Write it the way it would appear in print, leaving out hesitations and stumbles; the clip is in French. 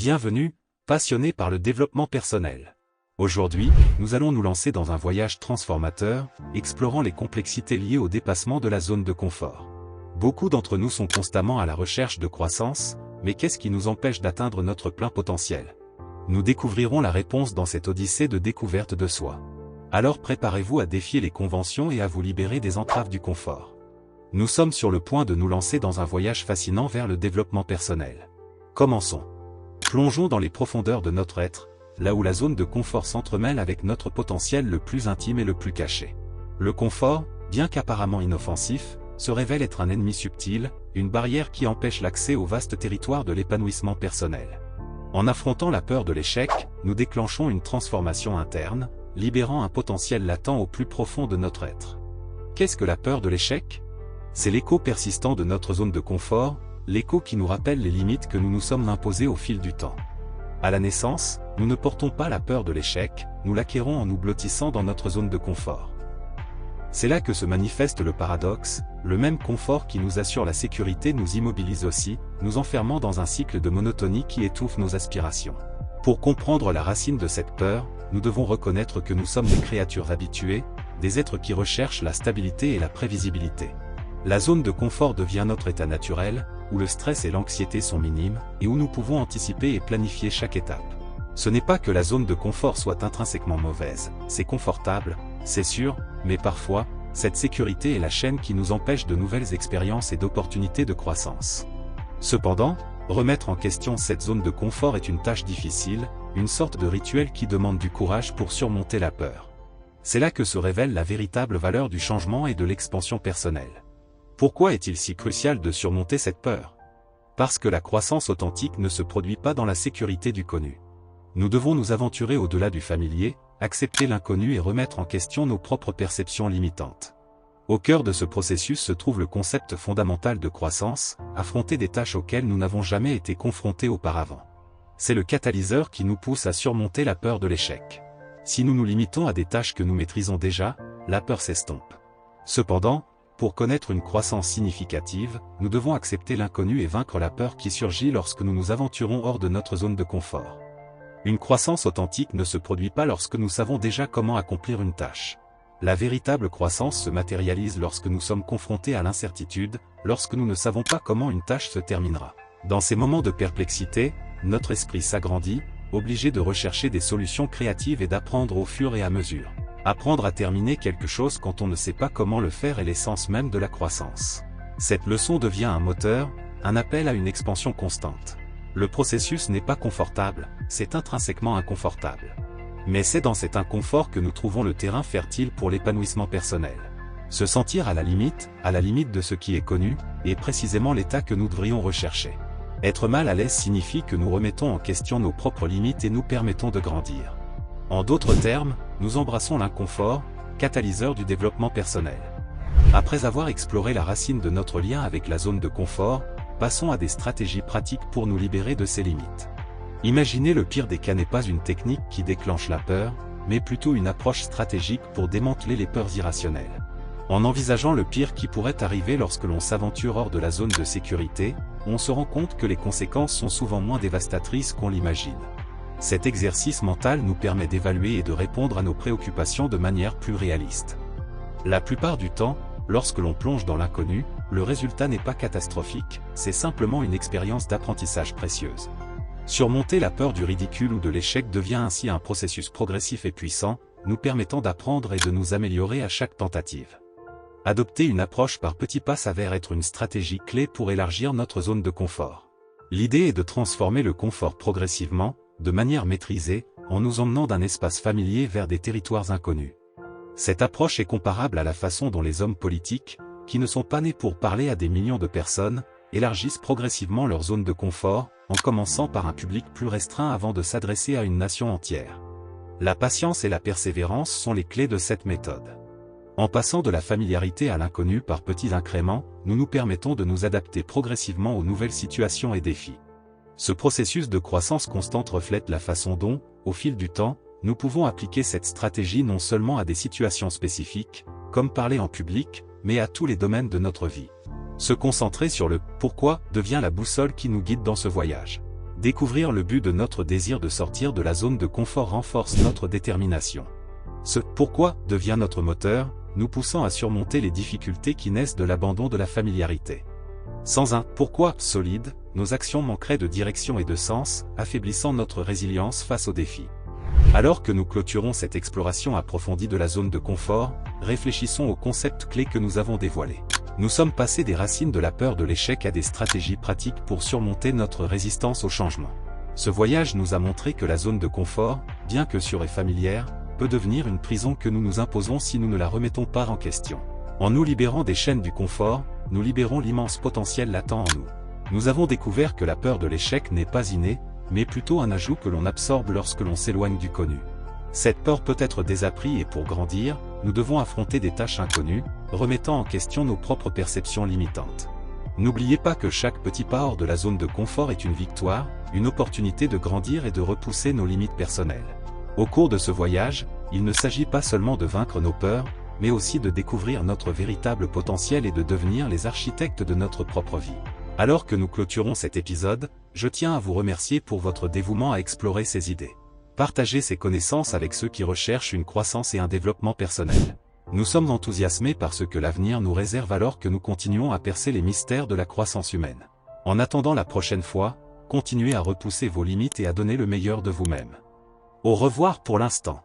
Bienvenue, passionnés par le développement personnel. Aujourd'hui, nous allons nous lancer dans un voyage transformateur, explorant les complexités liées au dépassement de la zone de confort. Beaucoup d'entre nous sont constamment à la recherche de croissance, mais qu'est-ce qui nous empêche d'atteindre notre plein potentiel? Nous découvrirons la réponse dans cette odyssée de découverte de soi. Alors préparez-vous à défier les conventions et à vous libérer des entraves du confort. Nous sommes sur le point de nous lancer dans un voyage fascinant vers le développement personnel. Commençons. Plongeons dans les profondeurs de notre être, là où la zone de confort s'entremêle avec notre potentiel le plus intime et le plus caché. Le confort, bien qu'apparemment inoffensif, se révèle être un ennemi subtil, une barrière qui empêche l'accès au vaste territoire de l'épanouissement personnel. En affrontant la peur de l'échec, nous déclenchons une transformation interne, libérant un potentiel latent au plus profond de notre être. Qu'est-ce que la peur de l'échec? C'est l'écho persistant de notre zone de confort, l'écho qui nous rappelle les limites que nous nous sommes imposées au fil du temps. À la naissance, nous ne portons pas la peur de l'échec, nous l'acquérons en nous blottissant dans notre zone de confort. C'est là que se manifeste le paradoxe, le même confort qui nous assure la sécurité nous immobilise aussi, nous enfermant dans un cycle de monotonie qui étouffe nos aspirations. Pour comprendre la racine de cette peur, nous devons reconnaître que nous sommes des créatures habituées, des êtres qui recherchent la stabilité et la prévisibilité. La zone de confort devient notre état naturel, où le stress et l'anxiété sont minimes, et où nous pouvons anticiper et planifier chaque étape. Ce n'est pas que la zone de confort soit intrinsèquement mauvaise, c'est confortable, c'est sûr, mais parfois, cette sécurité est la chaîne qui nous empêche de nouvelles expériences et d'opportunités de croissance. Cependant, remettre en question cette zone de confort est une tâche difficile, une sorte de rituel qui demande du courage pour surmonter la peur. C'est là que se révèle la véritable valeur du changement et de l'expansion personnelle. Pourquoi est-il si crucial de surmonter cette peur? Parce que la croissance authentique ne se produit pas dans la sécurité du connu. Nous devons nous aventurer au-delà du familier, accepter l'inconnu et remettre en question nos propres perceptions limitantes. Au cœur de ce processus se trouve le concept fondamental de croissance, affronter des tâches auxquelles nous n'avons jamais été confrontés auparavant. C'est le catalyseur qui nous pousse à surmonter la peur de l'échec. Si nous nous limitons à des tâches que nous maîtrisons déjà, la peur s'estompe. Cependant, pour connaître une croissance significative, nous devons accepter l'inconnu et vaincre la peur qui surgit lorsque nous nous aventurons hors de notre zone de confort. Une croissance authentique ne se produit pas lorsque nous savons déjà comment accomplir une tâche. La véritable croissance se matérialise lorsque nous sommes confrontés à l'incertitude, lorsque nous ne savons pas comment une tâche se terminera. Dans ces moments de perplexité, notre esprit s'agrandit, obligé de rechercher des solutions créatives et d'apprendre au fur et à mesure. Apprendre à terminer quelque chose quand on ne sait pas comment le faire est l'essence même de la croissance. Cette leçon devient un moteur, un appel à une expansion constante. Le processus n'est pas confortable, c'est intrinsèquement inconfortable. Mais c'est dans cet inconfort que nous trouvons le terrain fertile pour l'épanouissement personnel. Se sentir à la limite de ce qui est connu, est précisément l'état que nous devrions rechercher. Être mal à l'aise signifie que nous remettons en question nos propres limites et nous permettons de grandir. En d'autres termes, nous embrassons l'inconfort, catalyseur du développement personnel. Après avoir exploré la racine de notre lien avec la zone de confort, passons à des stratégies pratiques pour nous libérer de ces limites. Imaginer le pire des cas n'est pas une technique qui déclenche la peur, mais plutôt une approche stratégique pour démanteler les peurs irrationnelles. En envisageant le pire qui pourrait arriver lorsque l'on s'aventure hors de la zone de sécurité, on se rend compte que les conséquences sont souvent moins dévastatrices qu'on l'imagine. Cet exercice mental nous permet d'évaluer et de répondre à nos préoccupations de manière plus réaliste. La plupart du temps, lorsque l'on plonge dans l'inconnu, le résultat n'est pas catastrophique, c'est simplement une expérience d'apprentissage précieuse. Surmonter la peur du ridicule ou de l'échec devient ainsi un processus progressif et puissant, nous permettant d'apprendre et de nous améliorer à chaque tentative. Adopter une approche par petits pas s'avère être une stratégie clé pour élargir notre zone de confort. L'idée est de transformer le confort progressivement, de manière maîtrisée, en nous emmenant d'un espace familier vers des territoires inconnus. Cette approche est comparable à la façon dont les hommes politiques, qui ne sont pas nés pour parler à des millions de personnes, élargissent progressivement leur zone de confort, en commençant par un public plus restreint avant de s'adresser à une nation entière. La patience et la persévérance sont les clés de cette méthode. En passant de la familiarité à l'inconnu par petits incréments, nous nous permettons de nous adapter progressivement aux nouvelles situations et défis. Ce processus de croissance constante reflète la façon dont, au fil du temps, nous pouvons appliquer cette stratégie non seulement à des situations spécifiques, comme parler en public, mais à tous les domaines de notre vie. Se concentrer sur le « pourquoi » devient la boussole qui nous guide dans ce voyage. Découvrir le but de notre désir de sortir de la zone de confort renforce notre détermination. Ce « pourquoi » devient notre moteur, nous poussant à surmonter les difficultés qui naissent de l'abandon de la familiarité. Sans un « pourquoi » solide, nos actions manqueraient de direction et de sens, affaiblissant notre résilience face aux défis. Alors que nous clôturons cette exploration approfondie de la zone de confort, réfléchissons aux concepts clés que nous avons dévoilés. Nous sommes passés des racines de la peur de l'échec à des stratégies pratiques pour surmonter notre résistance au changement. Ce voyage nous a montré que la zone de confort, bien que sûre et familière, peut devenir une prison que nous nous imposons si nous ne la remettons pas en question. En nous libérant des chaînes du confort, nous libérons l'immense potentiel latent en nous. Nous avons découvert que la peur de l'échec n'est pas innée, mais plutôt un ajout que l'on absorbe lorsque l'on s'éloigne du connu. Cette peur peut être désapprise et pour grandir, nous devons affronter des tâches inconnues, remettant en question nos propres perceptions limitantes. N'oubliez pas que chaque petit pas hors de la zone de confort est une victoire, une opportunité de grandir et de repousser nos limites personnelles. Au cours de ce voyage, il ne s'agit pas seulement de vaincre nos peurs, mais aussi de découvrir notre véritable potentiel et de devenir les architectes de notre propre vie. Alors que nous clôturons cet épisode, je tiens à vous remercier pour votre dévouement à explorer ces idées. Partagez ces connaissances avec ceux qui recherchent une croissance et un développement personnel. Nous sommes enthousiasmés par ce que l'avenir nous réserve alors que nous continuons à percer les mystères de la croissance humaine. En attendant la prochaine fois, continuez à repousser vos limites et à donner le meilleur de vous-même. Au revoir pour l'instant.